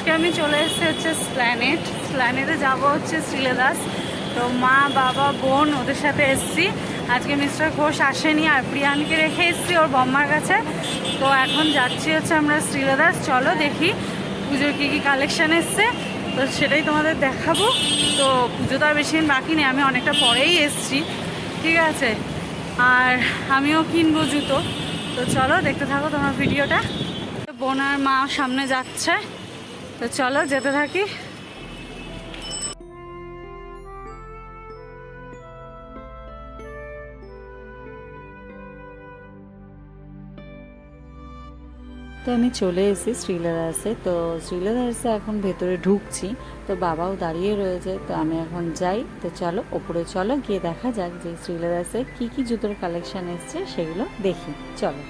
আজকে আমি চলে এসেছি হচ্ছে স্প্ল্যানেডে যাবো হচ্ছে শ্রীলেদার্স। তো মা বাবা বোন ওদের সাথে এসেছি। আজকে মিস্টার ঘোষ আসেনি আর প্রিয়ানকে রেখে এসেছি ওর বম্মার কাছে। তো এখন যাচ্ছি হচ্ছে আমরা শ্রীলেদার্স। চলো দেখি পুজোর কী কী কালেকশান এসছে, তো সেটাই তোমাদের দেখাবো। তো পুজো তো আর বেশি দিন বাকি নেই, আমি অনেকটা পরেই এসেছি, ঠিক আছে। আর আমিও কিনবো জুতো। তো চলো দেখতে থাকো তোমার ভিডিওটা। বোন আর মা সামনে যাচ্ছে, তো চলো যেতে থাকি। তো আমি চলে এসেছি শ্রীলেদার্সে। তো শ্রীলেদার্সে এখন ভেতরে ঢুকছি, তো বাবাও দাঁড়িয়ে রয়েছে। তো আমি এখন যাই। তো চলো ওপরে চলো গিয়ে দেখা যাক যে শ্রীলেদার্সে কী কী জুতোর কালেকশান এসছে সেগুলো দেখি। চলো।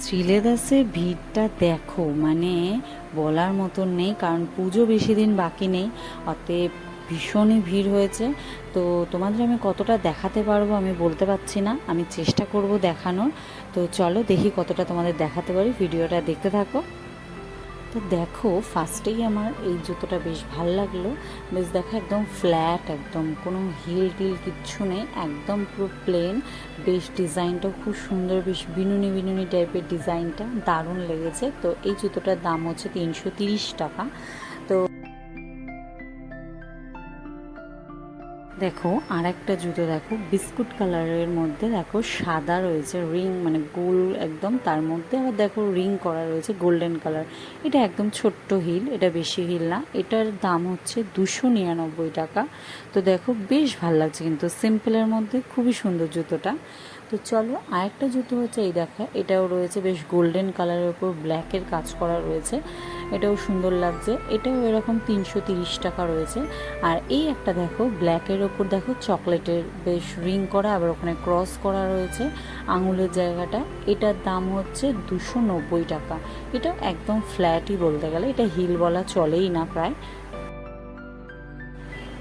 শ্রীলেদার্সে ভিড়টা দেখো, মানে বলার মতন নেই, কারণ পুজো বেশি দিন বাকি নেই, অতএব ভীষণই ভিড় হয়েছে। তো তোমাদের আমি কতটা দেখাতে পারবো আমি বলতে পারছি না, আমি চেষ্টা করব দেখানোর। তো চলো দেখি কতটা তোমাদের দেখাতে পারি, ভিডিওটা দেখতে থাকো। তো দেখো ফার্স্টেই আমার এই জুতোটা বেশ ভাল লাগলো। বেশ দেখো একদম ফ্ল্যাট, একদম কোনো হিল টিল কিচ্ছু নেই, একদম পুরো প্লেন। বেশ ডিজাইনটাও খুব সুন্দর, বেশ বিনুনি বিনুনি টাইপের ডিজাইনটা দারুণ লেগেছে। তো এই জুতোটার দাম হচ্ছে 330 টাকা। তো দেখো আর একটা জুতো দেখো বিস্কুট কালারের মধ্যে, দেখো সাদা রয়েছে রিং, মানে গোল একদম, তার মধ্যে আবার দেখো রিং করা রয়েছে গোল্ডেন কালার। এটা একদম ছোট্ট হিল, এটা বেশি হিল না। এটার দাম হচ্ছে 299 টাকা। তো দেখো বেশ ভালো লাগছে, কিন্তু সিম্পলের মধ্যে খুবই সুন্দর জুতোটা। তো চলো আরেকটা জুতো হচ্ছে এই দেখা, এটাও রয়েছে বেশ গোল্ডেন কালারের উপর ব্ল্যাকের কাজ করা রয়েছে, এটাও সুন্দর লাগছে। এটাও এরকম 330 টাকা রয়েছে। আর এই একটা দেখো ব্ল্যাকের ওপর দেখো চকলেটের বেশ রিং করা, আবার ওখানে ক্রস করা রয়েছে আঙুলের জায়গাটা। এটার দাম হচ্ছে 290 টাকা। এটা একদম ফ্ল্যাটই বলতে গেলে, এটা হিল বলা চলেই না প্রায়।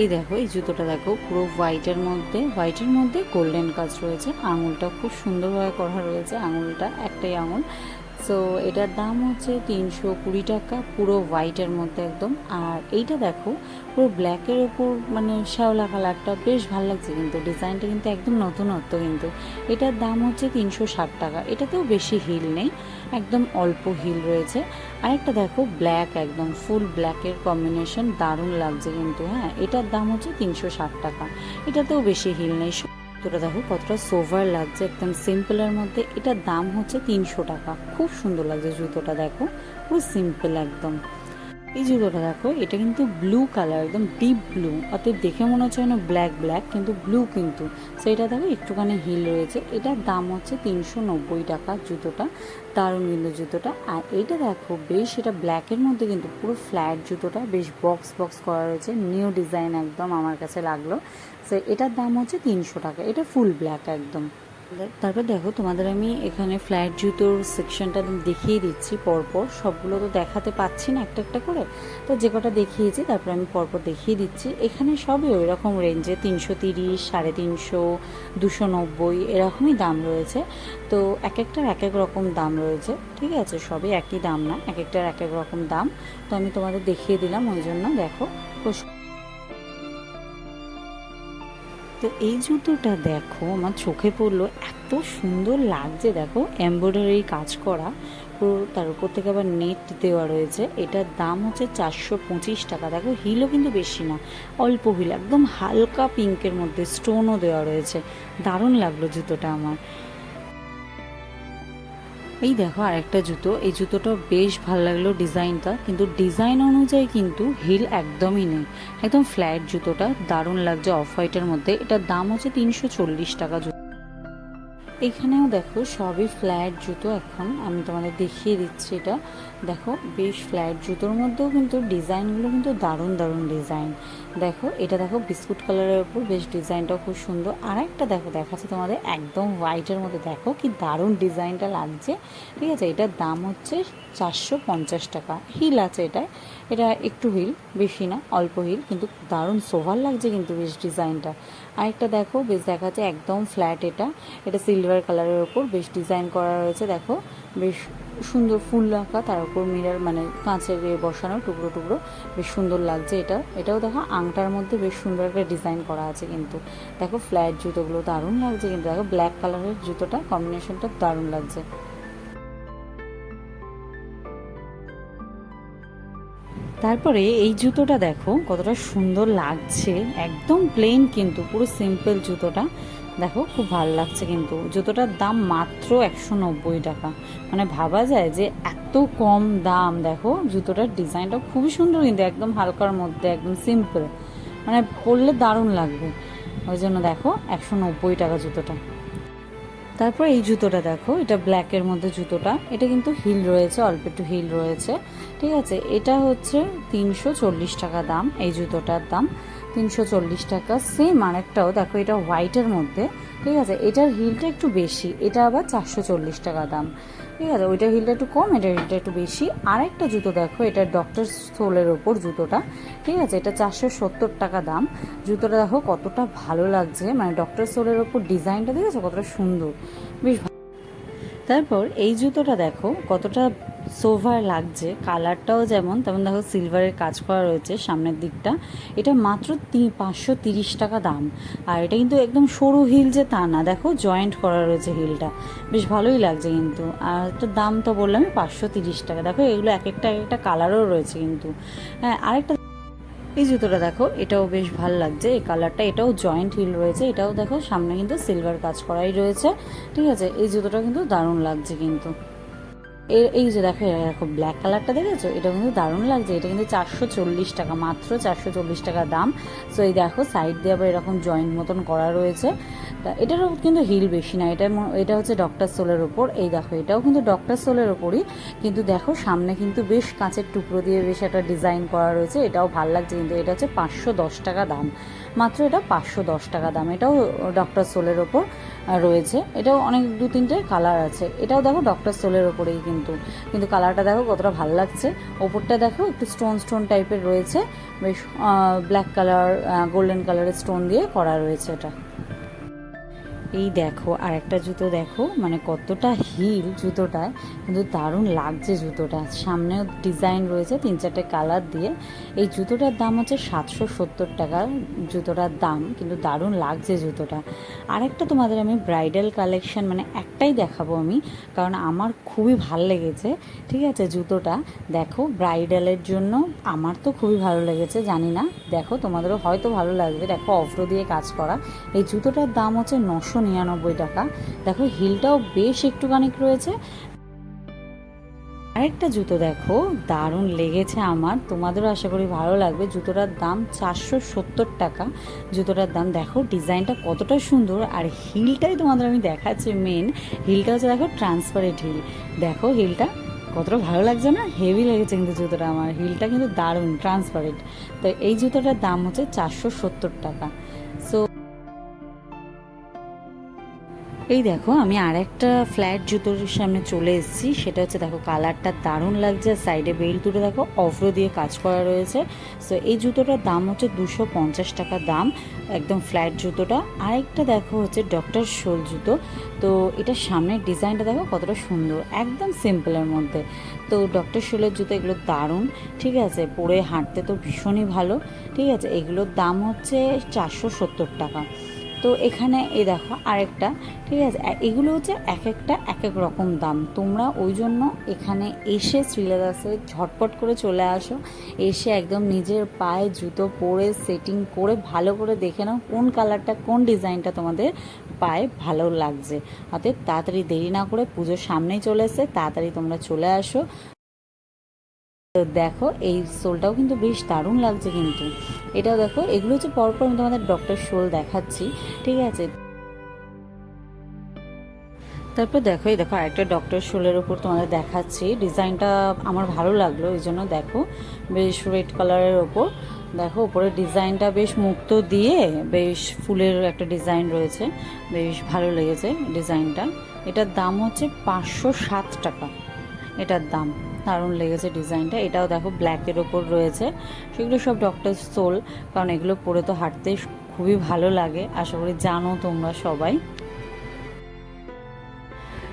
এই দেখো এই জুতোটা দেখো পুরো হোয়াইটের মধ্যে গোল্ডেন কাজ রয়েছে, আঙুলটা খুব সুন্দরভাবে করা রয়েছে, আঙুলটা একটাই আঙুল। সো এটার দাম হচ্ছে 320 টাকা, পুরো হোয়াইটের মধ্যে একদম। আর এইটা দেখো পুরো ব্ল্যাকের ওপর মানে শ্যাওলা কালারটা, বেশ ভালো লাগছে, কিন্তু ডিজাইনটা কিন্তু একদম নতুনত্ব। কিন্তু এটার দাম হচ্ছে 360 টাকা। এটাতেও বেশি হিল নেই, একদম অল্প হিল রয়েছে। আরেকটা দেখো ব্ল্যাক, একদম ফুল ব্ল্যাকের কম্বিনেশন, দারুণ লাগছে কিন্তু। হ্যাঁ, এটার দাম হচ্ছে 360 টাকা। এটাতেও বেশি হিল নেই। জুতোটা দেখো কতটা সোভার লাগছে, একদম সিম্পলের মধ্যে। এটার দাম হচ্ছে 300 টাকা। খুব সুন্দর লাগছে জুতোটা, দেখো পুরো সিম্পল একদম। এই জুতোটা দেখো, এটা কিন্তু ব্লু কালার, একদম ডিপ ব্লু, অতএব দেখে মনে হচ্ছে না ব্ল্যাক ব্ল্যাক, কিন্তু ব্লু কিন্তু। সেইটা দেখো একটুখানি হিল রয়েছে। এটার দাম হচ্ছে 390 টাকা জুতোটা, দারুণ কিন্তু জুতোটা। আর এইটা দেখো বেশ, এটা ব্ল্যাকের মধ্যে কিন্তু পুরো ফ্ল্যাট জুতোটা, বেশ বক্স বক্স করা রয়েছে, নিউ ডিজাইন একদম আমার কাছে লাগলো। সো এটার দাম হচ্ছে 300 টাকা। এটা ফুল ব্ল্যাক একদম। তারপর দেখো তোমাদের আমি এখানে ফ্ল্যাট জুতোর সেকশনটা দেখিয়ে দিচ্ছি পরপর, সবগুলো তো দেখাতে পাচ্ছি না একটা একটা করে, তো যে কটা দেখিয়েছি তারপর আমি পরপর দেখিয়ে দিচ্ছি। এখানে সবই ওই রকম রেঞ্জে 330, 350, 290 এরকমই দাম রয়েছে। তো এক একটার এক এক রকম দাম রয়েছে, ঠিক আছে, সবই একই দাম না, এক একটার এক এক রকম দাম। তো আমি তোমাদের দেখিয়ে দিলাম ওই জন্য। দেখো তো এই জুতোটা দেখো আমার চোখে পড়লো, এত সুন্দর লাগছে, দেখো এমব্রয়ডারি কাজ করা পুরো, তার উপর থেকে আবার নেট দেওয়া রয়েছে। এটার দাম হচ্ছে 425 টাকা। দেখো হিলও কিন্তু বেশি না, অল্প হিল, একদম হালকা পিঙ্কের মধ্যে স্টোনও দেওয়া রয়েছে, দারুণ লাগলো জুতোটা আমার। এই দেখো আরেকটা জুতো, এই জুতোটাও বেশ ভালো লাগলো ডিজাইনটা, কিন্তু ডিজাইন অনুযায়ী কিন্তু হিল একদমই নেই, একদম ফ্ল্যাট জুতোটা, দারুণ লাগছে অফ হোয়াইটের মধ্যে। এটার দাম হচ্ছে 340 টাকা। এখানেও দেখো সবই ফ্ল্যাট জুতো, এখন আমি তোমাদের দেখিয়ে দিচ্ছি। এটা দেখো বেশ ফ্ল্যাট জুতোর মধ্যেও কিন্তু ডিজাইনগুলো কিন্তু দারুণ দারুণ ডিজাইন। দেখো এটা দেখো বিস্কুট কালারের ওপর, বেশ ডিজাইনটাও খুব সুন্দর। আর একটা দেখো দেখাচ্ছে তোমাদের একদম হোয়াইটের মধ্যে, দেখো কি দারুণ ডিজাইনটা লাগছে, ঠিক আছে। এটার দাম হচ্ছে 450 টাকা, হিল আছে এটায়। এটা একটু হিল, বেশি না, অল্প হিল, কিন্তু দারুণ সোভার লাগছে কিন্তু বেশ ডিজাইনটা। আরেকটা দেখো বেশ দেখাচ্ছে একদম ফ্ল্যাট, এটা এটা সিলভার কালারের ওপর বেশ ডিজাইন করা রয়েছে। দেখো বেশ সুন্দর ফুল রাখা, তার উপর মিরর মানে কাঁচের বসানো টুকরো টুকরো, বেশ সুন্দর লাগছে এটা। এটাও দেখো আংটার মধ্যে বেশ সুন্দর একটা ডিজাইন করা আছে কিন্তু। দেখো ফ্ল্যাট জুতোগুলো দারুণ লাগছে কিন্তু। দেখো ব্ল্যাক কালারের জুতোটা কম্বিনেশনটা দারুণ লাগছে। তারপরে এই জুতোটা দেখো কতটা সুন্দর লাগছে, একদম প্লেন কিন্তু পুরো সিম্পল জুতোটা। দেখো খুব ভালো লাগছে কিন্তু। জুতোটার দাম মাত্র 190 টাকা, মানে ভাবা যায় যে এত কম দাম। দেখো জুতোটার ডিজাইনটা খুবই সুন্দর কিন্তু, একদম হালকার মধ্যে, একদম সিম্পল, মানে পরলে দারুণ লাগবে। ওই জন্য দেখো 190 টাকা জুতোটা। তারপর এই জুতোটা দেখো, এটা ব্ল্যাকের মধ্যে জুতোটা, এটা কিন্তু হিল রয়েছে, অল্প একটু হিল রয়েছে, ঠিক আছে। এটা হচ্ছে 340 টাকা দাম, এই জুতোটার দাম 340 টাকা। সেম আরেকটাও দেখো, এটা হোয়াইটের মধ্যে, ঠিক আছে, এটার হিলটা একটু বেশি, এটা আবার 440 টাকা দাম, ঠিক আছে। ওইটার হিলটা একটু কম, এটার হিলটা একটু বেশি। আরেকটা জুতো দেখো, এটা ডক্টর সোলের ওপর জুতোটা, ঠিক আছে, এটা 470 টাকা দাম। জুতোটা দেখো কতটা ভালো লাগছে, মানে ডক্টর সোলের ওপর ডিজাইনটা দেখেছো কতটা সুন্দর, বেশ। তারপর এই জুতোটা দেখো কতটা সোভার লাগছে, কালারটাও যেমন তেমন। দেখো সিলভারের কাজ করা রয়েছে সামনের দিকটা। এটা মাত্র 530 টাকা দাম। আর এটা কিন্তু একদম সরু হিল যে তা না, দেখো জয়েন্ট করা রয়েছে হিলটা, বেশ ভালোই লাগছে কিন্তু। আর তো দাম তো বললাম 530 টাকা। দেখো এগুলো এক একটা কালারও রয়েছে কিন্তু। হ্যাঁ, আরেকটা এই জুতোটা দেখো, এটাও বেশ ভালো লাগছে, এই কালারটা, এটাও জয়েন্ট হিল রয়েছে, এটাও দেখো সামনে কিন্তু সিলভার কাজ করাই রয়েছে, ঠিক আছে। এই জুতোটা কিন্তু দারুণ লাগছে কিন্তু। এই যে দেখো, দেখো ব্ল্যাক কালারটা দেখেছো, এটা কিন্তু দারুণ লাগছে। এটা কিন্তু 440 টাকা, মাত্র 440 টাকা দাম। সো এই দেখো সাইড দিয়ে আবার এরকম জয়েন্ট মতন করা রয়েছে। তা এটারও কিন্তু হিল বেশি না, এটা হচ্ছে ডক্টর সোলের ওপর। এই দেখো এটাও কিন্তু ডক্টর সোলের ওপরই, কিন্তু দেখো সামনে কিন্তু বেশ কাঁচের টুকরো দিয়ে বেশ একটা ডিজাইন করা রয়েছে, এটাও ভালো লাগছে কিন্তু। এটা হচ্ছে 510 টাকা দাম, মাত্র এটা 510 টাকা দাম। এটাও ডক্টর সোলের ওপর রয়েছে, এটাও অনেক 2-3টে কালার আছে। এটাও দেখো ডক্টর সোলের ওপরেই কিন্তু, কিন্তু কালারটা দেখো কতটা ভালো লাগছে। ওপরটা দেখো একটু স্টোন স্টোন টাইপের রয়েছে, বেশ ব্ল্যাক কালার গোল্ডেন কালারের স্টোন দিয়ে করা রয়েছে এটা। এই দেখো আর একটা জুতো দেখো, মানে কতটা হিল জুতোটায়, কিন্তু দারুণ লাগছে জুতোটা। সামনেও ডিজাইন রয়েছে 3-4টে কালার দিয়ে। এই জুতোটার দাম হচ্ছে 770 টাকা জুতোটার দাম, কিন্তু দারুণ লাগছে জুতোটা। আরেকটা তোমাদের আমি ব্রাইডাল কালেকশন, মানে একটাই দেখাবো আমি, কারণ আমার খুবই ভাল লেগেছে, ঠিক আছে। জুতোটা দেখো ব্রাইডালের জন্য, আমার তো খুবই ভালো লেগেছে, জানি না দেখো তোমাদেরও হয়তো ভালো লাগবে। দেখো অফ্রো দিয়ে কাজ করা, এই জুতোটার দাম হচ্ছে 999 টাকা। দেখো হিলটাও বেশ একটুখানি রয়েছে। আরেকটা জুতো দেখো দারুণ লেগেছে আমার, তোমাদেরও আশা করি ভালো লাগবে। জুতোটার দাম 470 টাকা জুতোটার দাম। দেখো ডিজাইনটা কতটা সুন্দর, আর হিলটাই তোমাদের আমি দেখাচ্ছি। মেন হিলটা হচ্ছে দেখো ট্রান্সপারেন্ট হিল, দেখো হিলটা কতটা ভালো লাগছে না, হেভি লেগেছে কিন্তু জুতোটা আমার। হিলটা কিন্তু দারুণ ট্রান্সপারেন্ট। তো এই জুতোটার দাম হচ্ছে 470 টাকা। সো এই দেখো আমি আরেকটা ফ্ল্যাট জুতোর সামনে চলে এসেছি, সেটা হচ্ছে দেখো কালারটা দারুণ লাগছে। সাইডে বেল্ট দুটো দেখো অফ্রো দিয়ে কাজ করা রয়েছে। সো এই জুতোটার দাম হচ্ছে 250 টাকা দাম, একদম ফ্ল্যাট জুতোটা। আরেকটা দেখো হচ্ছে ডক্টর সোল জুতো। তো এটার সামনের ডিজাইনটা দেখো কতটা সুন্দর, একদম সিম্পলের মধ্যে। তো ডক্টর সোলের জুতো এগুলো দারুণ, ঠিক আছে, পরে হাঁটতে তো ভীষণই ভালো, ঠিক আছে। এগুলোর দাম হচ্ছে 470 টাকা। তো এখানে এই দেখো আরেকটা, ঠিক আছে। এগুলো হচ্ছে এক একটা এক এক রকম দাম। তোমরা ওই জন্য এখানে এসে শ্রীলেদার্সে ঝটপট করে চলে আসো, এসে একদম নিজের পায়ে জুতো পরে সেটিং করে ভালো করে দেখে নাও কোন কালারটা কোন ডিজাইনটা তোমাদের পায়ে ভালো লাগছে। অতএব তাড়াতাড়ি দেরি না করে, পুজোর সামনেই চলে এসে তাড়াতাড়ি তোমরা চলে আসো। তো দেখো এই সোলটাও কিন্তু বেশ দারুণ লাগছে কিন্তু। এটাও দেখো, এগুলো হচ্ছে পরপর আমি তোমাদের ডক্টর সোল দেখাচ্ছি, ঠিক আছে। তারপর দেখো এই দেখো আরেকটা ডক্টর সোলের উপর তোমাদের দেখাচ্ছি, ডিজাইনটা আমার ভালো লাগলো, এই জন্য দেখো বেশ রেড কালারের ওপর। দেখো উপরে ডিজাইনটা বেশ মুক্ত দিয়ে বেশ ফুলের একটা ডিজাইন রয়েছে, বেশ ভালো লেগেছে ডিজাইনটা। এটার দাম হচ্ছে 507 টাকা। এটার দাম দারুণ লেগেছে ডিজাইনটা। এটাও দেখো ব্ল্যাকের ওপর রয়েছে, সেগুলো সব ডক্টর সোল, কারণ এগুলো পরে তো হাঁটতে খুবই ভালো লাগে, আশা করি জানো তোমরা সবাই।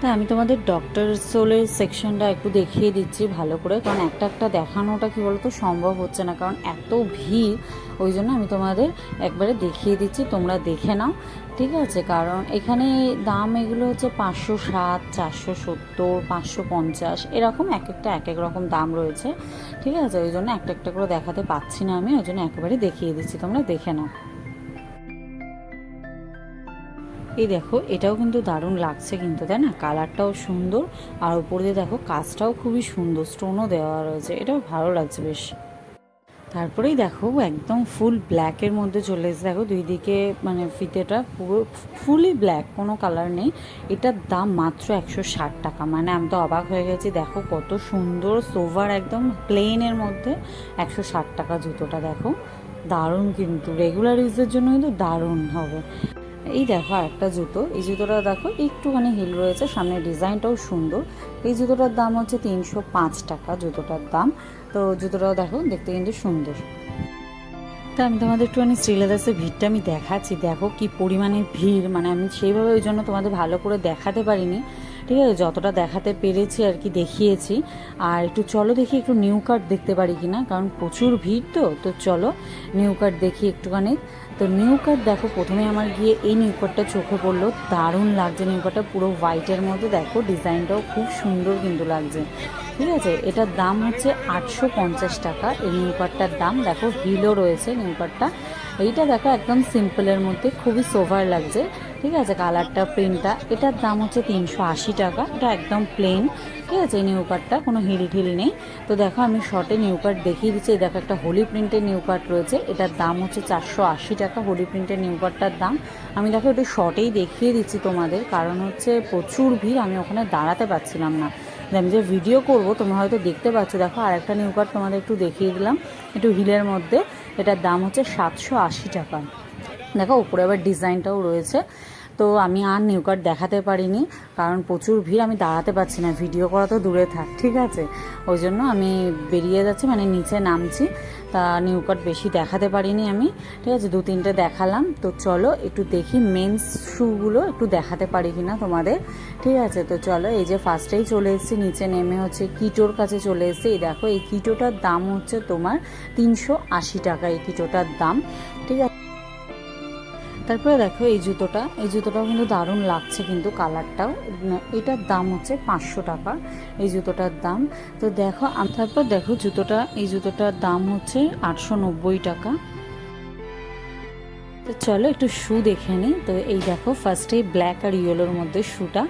তা আমি তোমাদের ডক্টর সোলের সেকশনটা একটু দেখিয়ে দিচ্ছি ভালো করে, কারণ একটা একটা দেখানোটা কী বলতো সম্ভব হচ্ছে না, কারণ এত ভিড়, ওই জন্য আমি তোমাদের একবারে দেখিয়ে দিচ্ছি, তোমরা দেখে নাও, ঠিক আছে। কারণ এখানে দাম এগুলো হচ্ছে 560, 470, 550 এরকম, এক একটা এক এক রকম দাম রয়েছে, ঠিক আছে। ওই জন্য একটা একটা করে দেখাতে পাচ্ছি না আমি, ওই জন্য একেবারে দেখিয়ে দিচ্ছি, তোমরা দেখে নাও। এই দেখো এটাও কিন্তু দারুণ লাগছে কিন্তু, তাই না? কালারটাও সুন্দর, আর উপর দিয়ে দেখো কাজটাও খুবই সুন্দর, স্টোনও দেওয়া রয়েছে, এটাও ভালো লাগছে বেশ। তারপরেই দেখো একদম ফুল ব্ল্যাকের মধ্যে চলে এসেছে, দেখো দুই দিকে মানে ফিতেটা পুরো ফুলি ব্ল্যাক, কোনো কালার নেই। এটার দাম মাত্র 160 টাকা, মানে আমি তো অবাক হয়ে গেছি, দেখো কত সুন্দর সোভার একদম প্লেনের মধ্যে 160 টাকা জুতোটা, দেখো দারুণ কিন্তু, রেগুলার ইউজের জন্য কিন্তু দারুণ হবে। এই দেখো আরেকটা জুতো, এই জুতোটা দেখো একটুখানি হিল রয়েছে, সামনে ডিজাইনটাও সুন্দর। এই জুতোটার দাম হচ্ছে 305 টাকা জুতোটার দাম। তো জুতোটাও দেখো দেখতে কিন্তু সুন্দর। তা আমি তোমাদের একটুখানি শ্রীলেদার্সের ভিড়টা আমি দেখাচ্ছি, দেখো কি পরিমাণে ভিড়, মানে আমি সেইভাবে ওই জন্য তোমাদের ভালো করে দেখাতে পারিনি, ঠিক আছে, যতটা দেখাতে পেরেছি আর কি দেখিয়েছি। আর একটু চলো দেখি একটু নিউ কার্ড দেখতে পারি কিনা, কারণ প্রচুর ভিড়, তো চলো নিউ কার্ড দেখি একটুখানি। তো নিউ কার্ড দেখো, প্রথমে আমার গিয়ে এই নিউ কার্ডটা চোখে পড়লো, দারুণ লাগছে নিউ কার্ডটা, পুরো হোয়াইটের মধ্যে, দেখো ডিজাইনটাও খুব সুন্দর কিন্তু লাগছে, ঠিক আছে। এটার দাম হচ্ছে 850 টাকা এই নিউ কার্ডটার দাম। দেখো হিলও রয়েছে নিউ কার্ডটা, এইটা দেখো একদম সিম্পলের মধ্যে খুবই সোভার লাগছে, ঠিক আছে। কালারটা প্রিন্টটা, এটার দাম হচ্ছে 380 টাকা, এটা একদম প্লেন, ঠিক আছে। এই নিউ কার্ডটা কোনো হিল ঠিল নেই। তো দেখো আমি শর্টে নিউ কার্ড দেখিয়ে দিচ্ছি, দেখো একটা হোলি প্রিন্টের নিউ কার্ড রয়েছে, এটার দাম হচ্ছে 480 টাকা হোলি প্রিন্টের নিউ কার্ডটার দাম। আমি দেখো একটু শর্টেই দেখিয়ে দিচ্ছি তোমাদের, কারণ হচ্ছে প্রচুর ভিড়, আমি ওখানে দাঁড়াতে পারছিলাম না, আমি যে ভিডিও করব তোমরা হয়তো দেখতে পাচ্ছ। দেখো আর একটা নিউ কার্ড তোমাদের একটু দেখিয়ে দিলাম, একটু হিলের মধ্যে, এটার দাম হচ্ছে 780 টাকা। দেখো উপরে আবার ডিজাইনটাও রয়েছে। তো আমি আর নিউ কার্ড দেখাতে পারিনি, কারণ প্রচুর ভিড়, আমি দাঁড়াতে পারছি না, ভিডিও করা তো দূরে থাক, ঠিক আছে। ওই জন্য আমি বেরিয়ে যাচ্ছি, মানে নিচে নামছি, তা নিউ কার্ড বেশি দেখাতে পারিনি আমি, ঠিক আছে, 2-3টে দেখালাম। তো চলো একটু দেখি মেন্স শুগুলো একটু দেখাতে পারি কিনা তোমাদের, ঠিক আছে। তো চলো এই যে ফার্স্টেই চলে এসেছি, নিচে নেমে হচ্ছে কিটোর কাছে চলে এসেছি। এই দেখো এই কিটোটার দাম হচ্ছে তোমার 380 টাকা, এই কিটোটার দাম, ঠিক আছে। তারপরে দেখো এই জুতোটাও কিন্তু দারুণ লাগছে কিন্তু কালারটাও, এটার দাম হচ্ছে 500 টাকা এই জুতোটার দাম। তো দেখো তারপর দেখো এই জুতোটার দাম হচ্ছে 890 টাকা। তো চলো একটু শু দেখে নিই। তো এই দেখো ফার্স্টেই ব্ল্যাক আর ইয়েলোর মধ্যে শুটা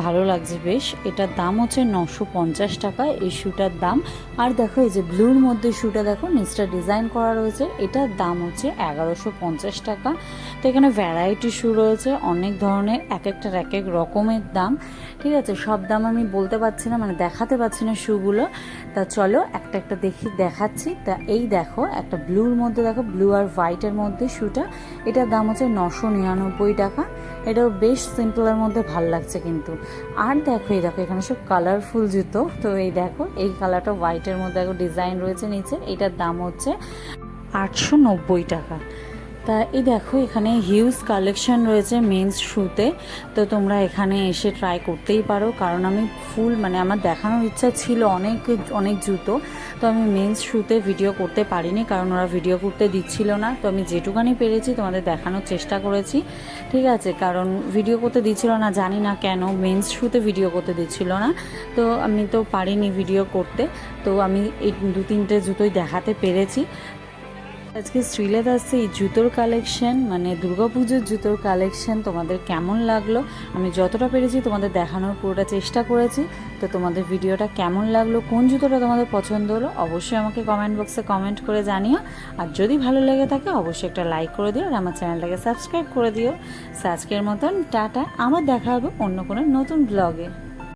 ভালো লাগছে বেশ, এটার দাম হচ্ছে 950 টাকা এই শুটার দাম। আর দেখো এই যে ব্লুর মধ্যে শুটা দেখো নিচটা ডিজাইন করা রয়েছে, এটার দাম হচ্ছে 1150 টাকা। তো এখানে ভ্যারাইটি শু রয়েছে অনেক ধরনের, এক একটার এক এক রকমের দাম, ঠিক আছে। সব দাম আমি বলতে পারছি না, মানে দেখাতে পারছি না শুগুলো। তা চলো একটা একটা দেখাচ্ছি। তা এই দেখো একটা ব্লুর মধ্যে, দেখো ব্লু আর হোয়াইটের মধ্যে শুটা, এটার দাম হচ্ছে 999 টাকা। এটাও বেশ সিম্পলের মধ্যে ভাল লাগছে কিন্তু। আর দেখো এই দেখো এখানে সব কালারফুল জুতো। তো এই দেখো এই কালারটা হোয়াইটের মধ্যে দেখো ডিজাইন রয়েছে নিচে, এটার দাম হচ্ছে 890 টাকা। তা এই দেখো এখানে হিউজ কালেকশন রয়েছে মেন্স শুতে, তো তোমরা এখানে এসে ট্রাই করতেই পারো, কারণ আমি মানে আমার দেখানোর ইচ্ছা ছিল অনেক জুতো, তো আমি মেন্স শুতে ভিডিও করতে পারিনি, কারণ ওরা ভিডিও করতে দিচ্ছিল না। তো আমি যেটুকানি পেরেছি তোমাদের দেখানোর চেষ্টা করেছি, ঠিক আছে, কারণ ভিডিও করতে দিচ্ছিল না, জানি না কেন মেন্স শুতে ভিডিও করতে দিচ্ছিল না, তো আমি তো পারিনি ভিডিও করতে। তো আমি এই 2-3টে জুতোই দেখাতে পেরেছি। আজকে শ্রীলেদার্সে এই জুতোর কালেকশন, মানে দুর্গাপুজোর জুতোর কালেকশন তোমাদের কেমন লাগলো, আমি যতটা পেরেছি তোমাদের দেখানোর পুরোটা চেষ্টা করেছি। তো তোমাদের ভিডিওটা কেমন লাগলো, কোন জুতোটা তোমাদের পছন্দ হলো, অবশ্যই আমাকে কমেন্ট বক্সে কমেন্ট করে জানিও। আর যদি ভালো লেগে থাকে অবশ্যই একটা লাইক করে দিও, আর আমার চ্যানেলটাকে সাবস্ক্রাইব করে দিও। আজকের মতন টাটা, আমার দেখা হবে অন্য কোনো নতুন ব্লগে।